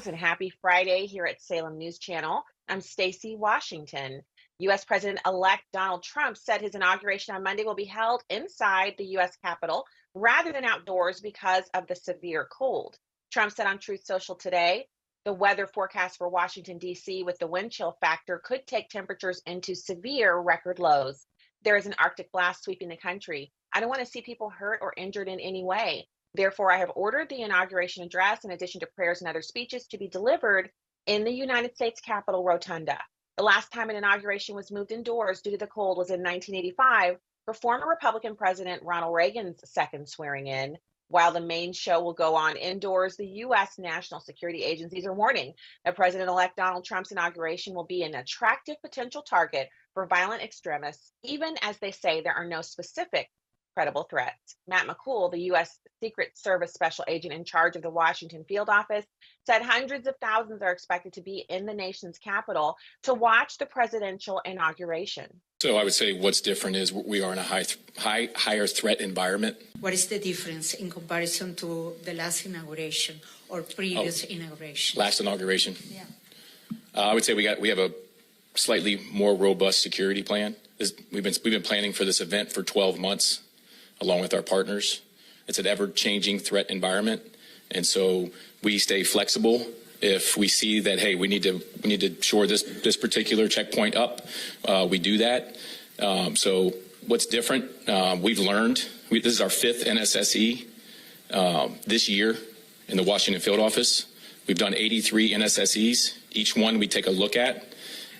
News and happy Friday here at Salem News Channel. I'm Stacy Washington. U.S. President-elect Donald Trump said his inauguration on Monday will be held inside the U.S. Capitol rather than outdoors because of the severe cold. Trump said on Truth Social today, the weather forecast for Washington, D.C. with the wind chill factor could take temperatures into severe record lows. There is an Arctic blast sweeping the country. I don't want to see people hurt or injured in any way. Therefore, I have ordered the inauguration address, in addition to prayers and other speeches, to be delivered in the United States Capitol Rotunda. The last time an inauguration was moved indoors due to the cold was in 1985 for former Republican President Ronald Reagan's second swearing in. While the main show will go on indoors, the U.S. national security agencies are warning that President-elect Donald Trump's inauguration will be an attractive potential target for violent extremists, even as they say there are no specific credible threats. Matt McCool, the U.S. Secret Service special agent in charge of the Washington field office, said hundreds of thousands are expected to be in the nation's capital to watch the presidential inauguration. So I would say what's different is we are in a higher threat environment. What is the difference in comparison to the last inauguration or previous inauguration? Last inauguration? Yeah. I would say we have a slightly more robust security plan. We've been planning for this event for 12 months. Along with our partners. It's an ever-changing threat environment, and so we stay flexible. If we see that, hey, we need to shore this particular checkpoint up, we do that. So what's different? We've learned. This is our 5th NSSE this year in the Washington field office. We've done 83 NSSEs. Each one we take a look at,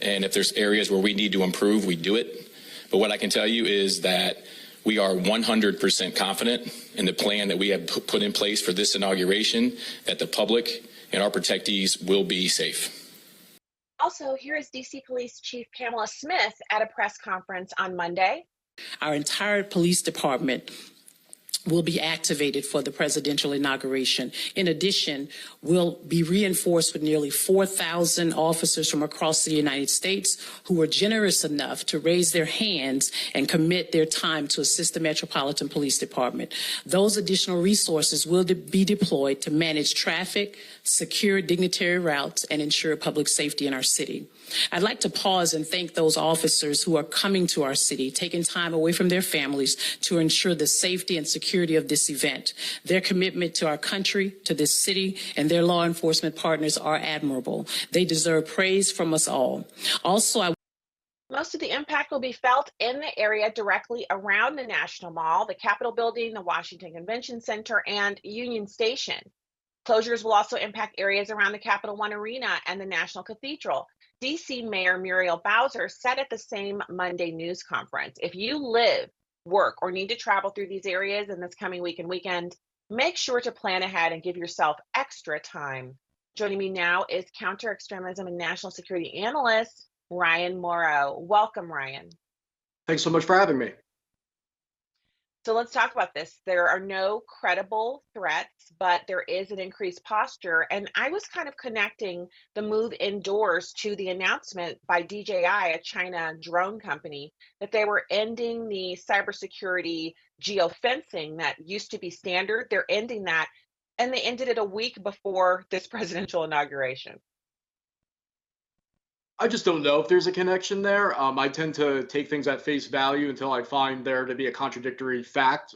and if there's areas where we need to improve, we do it. But what I can tell you is that we are 100% confident in the plan that we have put in place for this inauguration, that the public and our protectees will be safe. Also, here is D.C. Police Chief Pamela Smith at a press conference on Monday. Our entire police department will be activated for the presidential inauguration. In addition, we'll be reinforced with nearly 4,000 officers from across the United States who were generous enough to raise their hands and commit their time to assist the Metropolitan Police Department. Those additional resources will be deployed to manage traffic, secure dignitary routes, and ensure public safety in our city. I'd like to pause and thank those officers who are coming to our city, taking time away from their families to ensure the safety and security of this event. Their commitment to our country, to this city, and their law enforcement partners are admirable. They deserve praise from us all. Also, most of the impact will be felt in the area directly around the National Mall, the Capitol Building, the Washington Convention Center, and Union Station. Closures will also impact areas around the Capital One Arena and the National Cathedral. D.C. Mayor Muriel Bowser said at the same Monday news conference, if you live, work, or need to travel through these areas in this coming week and weekend, make sure to plan ahead and give yourself extra time. Joining me now is counter-extremism and national security analyst Ryan Mauro. Welcome, Ryan. Thanks so much for having me. So let's talk about this. There are no credible threats, but there is an increased posture. And I was kind of connecting the move indoors to the announcement by DJI, a China drone company, that they were ending the cybersecurity geofencing that used to be standard. They're ending that, and they ended it a week before this presidential inauguration. I just don't know if there's a connection there. I tend to take things at face value until I find there to be a contradictory fact.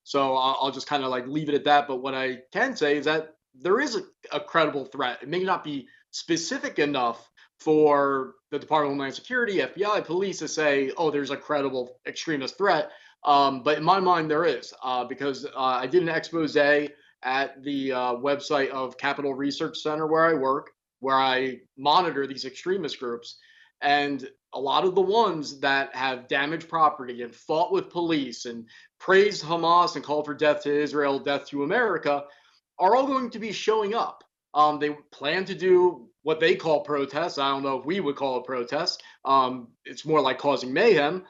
So I'll just kind of like leave it at that. But what I can say is that there is a credible threat. It may not be specific enough for the Department of Homeland Security, FBI, police to say, oh, there's a credible extremist threat. But in my mind, there is, because I did an expose at the website of Capitol Research Center where I work, where I monitor these extremist groups. And a lot of the ones that have damaged property and fought with police and praised Hamas and called for death to Israel, death to America, are all going to be showing up. They plan to do what they call protests. I don't know if we would call it protests. It's more like causing mayhem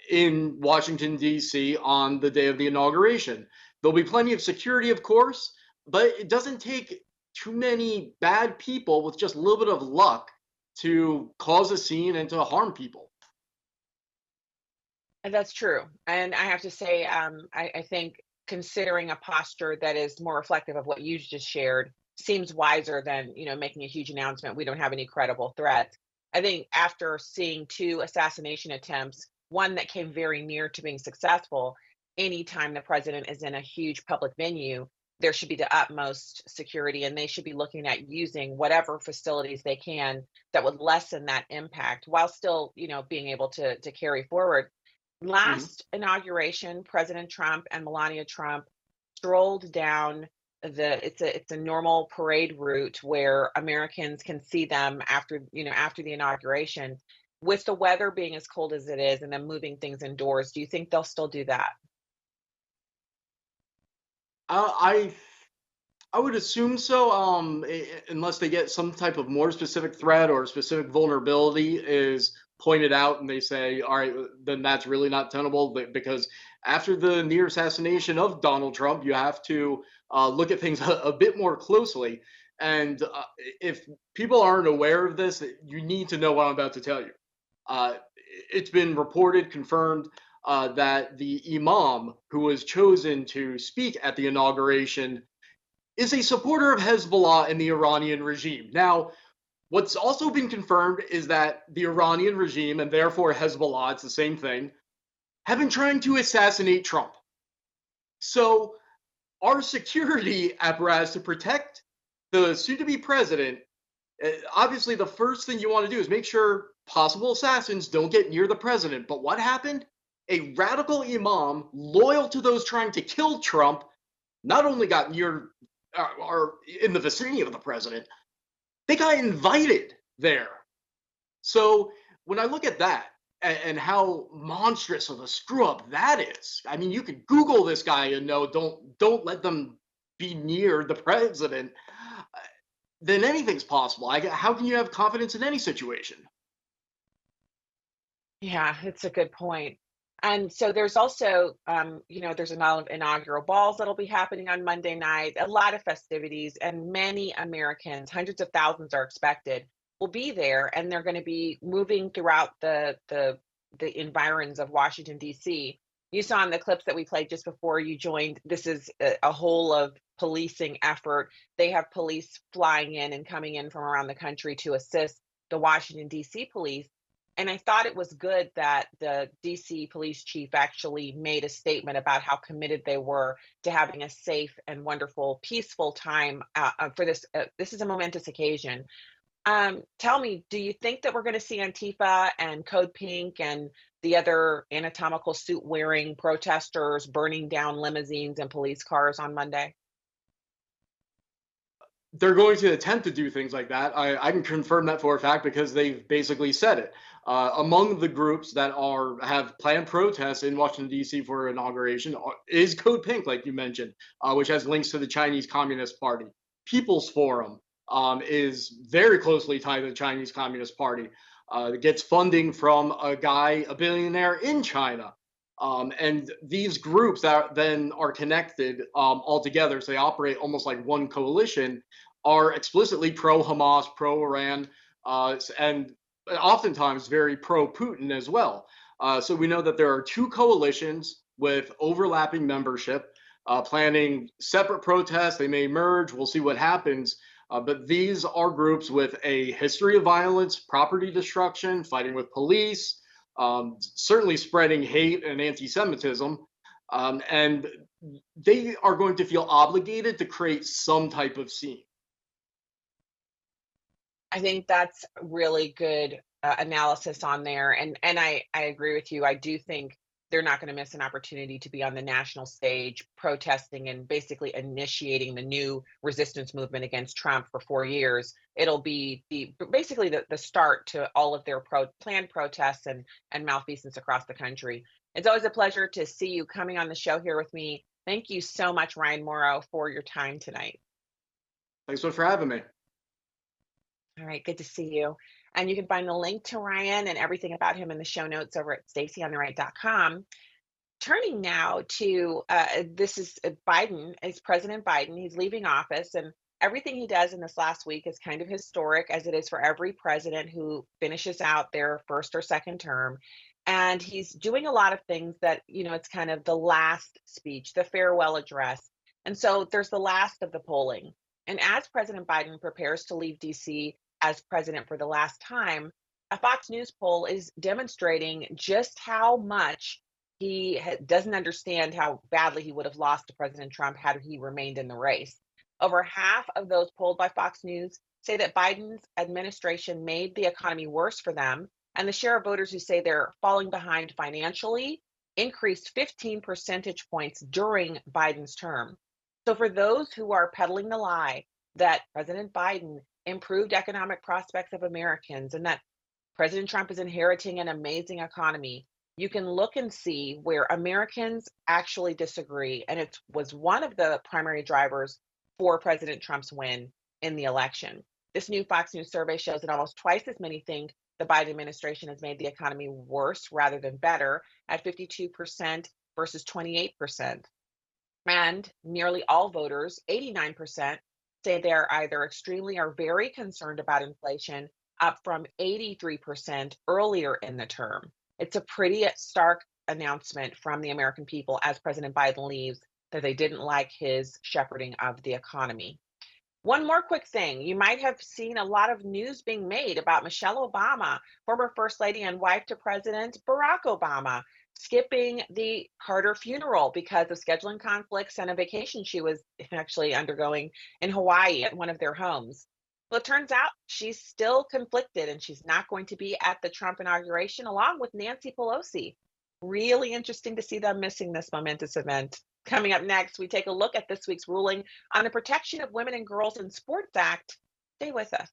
in Washington, D.C. on the day of the inauguration. There'll be plenty of security, of course, but it doesn't take too many bad people with just a little bit of luck to cause a scene and to harm people. And that's true. And I have to say, I think considering a posture that is more reflective of what you just shared, seems wiser than, making a huge announcement. We don't have any credible threats. I think after seeing two assassination attempts, one that came very near to being successful, anytime the president is in a huge public venue, there should be the utmost security, and they should be looking at using whatever facilities they can that would lessen that impact while still, being able to carry forward. Mhm. Last inauguration, President Trump and Melania Trump strolled down it's a normal parade route where Americans can see them after the inauguration. With the weather being as cold as it is and then moving things indoors, do you think they'll still do that? Uh, I I would assume so, unless they get some type of more specific threat or specific vulnerability is pointed out, and they say, "All right, then that's really not tenable." Because after the near assassination of Donald Trump, you have to look at things a bit more closely. And if people aren't aware of this, you need to know what I'm about to tell you. Uh, it's been reported, confirmed, that the imam who was chosen to speak at the inauguration is a supporter of Hezbollah and the Iranian regime. Now, what's also been confirmed is that the Iranian regime, and therefore Hezbollah, it's the same thing, have been trying to assassinate Trump. So, our security apparatus to protect the soon to be president, obviously, the first thing you want to do is make sure possible assassins don't get near the president. But what happened? A radical imam loyal to those trying to kill Trump not only got near or in the vicinity of the president, they got invited there. So when I look at that and how monstrous of a screw up that is, I mean, you could Google this guy and know don't let them be near the president. Then anything's possible. How can you have confidence in any situation? Yeah, it's a good point. And so there's also, there's a lot of inaugural balls that'll be happening on Monday night, a lot of festivities, and many Americans, hundreds of thousands are expected, will be there, and they're going to be moving throughout the environs of Washington, D.C. You saw in the clips that we played just before you joined, this is a whole of policing effort. They have police flying in and coming in from around the country to assist the Washington, D.C. police. And I thought it was good that the DC police chief actually made a statement about how committed they were to having a safe and wonderful, peaceful time for this. This is a momentous occasion. Tell me, do you think that we're going to see Antifa and Code Pink and the other anatomical suit wearing protesters burning down limousines and police cars on Monday? They're going to attempt to do things like that. I can confirm that for a fact because they've basically said it. Among the groups that have planned protests in Washington D.C. for inauguration is Code Pink, like you mentioned, which has links to the Chinese Communist Party. People's Forum is very closely tied to the Chinese Communist Party. It gets funding from a billionaire in China. And these groups that then are connected all together, so they operate almost like one coalition, are explicitly pro-Hamas, pro-Iran, and oftentimes very pro-Putin as well. So we know that there are two coalitions with overlapping membership, planning separate protests. They may merge. We'll see what happens. But these are groups with a history of violence, property destruction, fighting with police, certainly spreading hate and anti-Semitism. And they are going to feel obligated to create some type of scene. I think that's really good analysis on there, and I agree with you. I do think they're not going to miss an opportunity to be on the national stage protesting and basically initiating the new resistance movement against Trump for 4 years. It'll be basically the start to all of their planned protests and malfeasance across the country. It's always a pleasure to see you coming on the show here with me. Thank you so much, Ryan Mauro, for your time tonight. Thanks so much for having me. All right, good to see you. And you can find the link to Ryan and everything about him in the show notes over at stacyontheright.com. Turning now to this is Biden, it's President Biden. He's leaving office, and everything he does in this last week is kind of historic, as it is for every president who finishes out their first or second term. And he's doing a lot of things that, it's kind of the last speech, the farewell address. And so there's the last of the polling. And as President Biden prepares to leave D.C. as president for the last time, a Fox News poll is demonstrating just how much he doesn't understand how badly he would have lost to President Trump had he remained in the race. Over half of those polled by Fox News say that Biden's administration made the economy worse for them, and the share of voters who say they're falling behind financially increased 15 percentage points during Biden's term. So, for those who are peddling the lie that President Biden improved economic prospects of Americans and that President Trump is inheriting an amazing economy, you can look and see where Americans actually disagree. And it was one of the primary drivers for President Trump's win in the election. This new Fox News survey shows that almost twice as many think the Biden administration has made the economy worse rather than better, at 52% versus 28%. And nearly all voters, 89%, say they're either extremely or very concerned about inflation, up from 83% earlier in the term. It's a pretty stark announcement from the American people as President Biden leaves that they didn't like his shepherding of the economy. One more quick thing. You might have seen a lot of news being made about Michelle Obama, former First Lady and wife to President Barack Obama, skipping the Carter funeral because of scheduling conflicts and a vacation she was actually undergoing in Hawaii at one of their homes. Well, it turns out she's still conflicted and she's not going to be at the Trump inauguration along with Nancy Pelosi. Really interesting to see them missing this momentous event. Coming up next, we take a look at this week's ruling on the Protection of Women and Girls in Sports Act. Stay with us.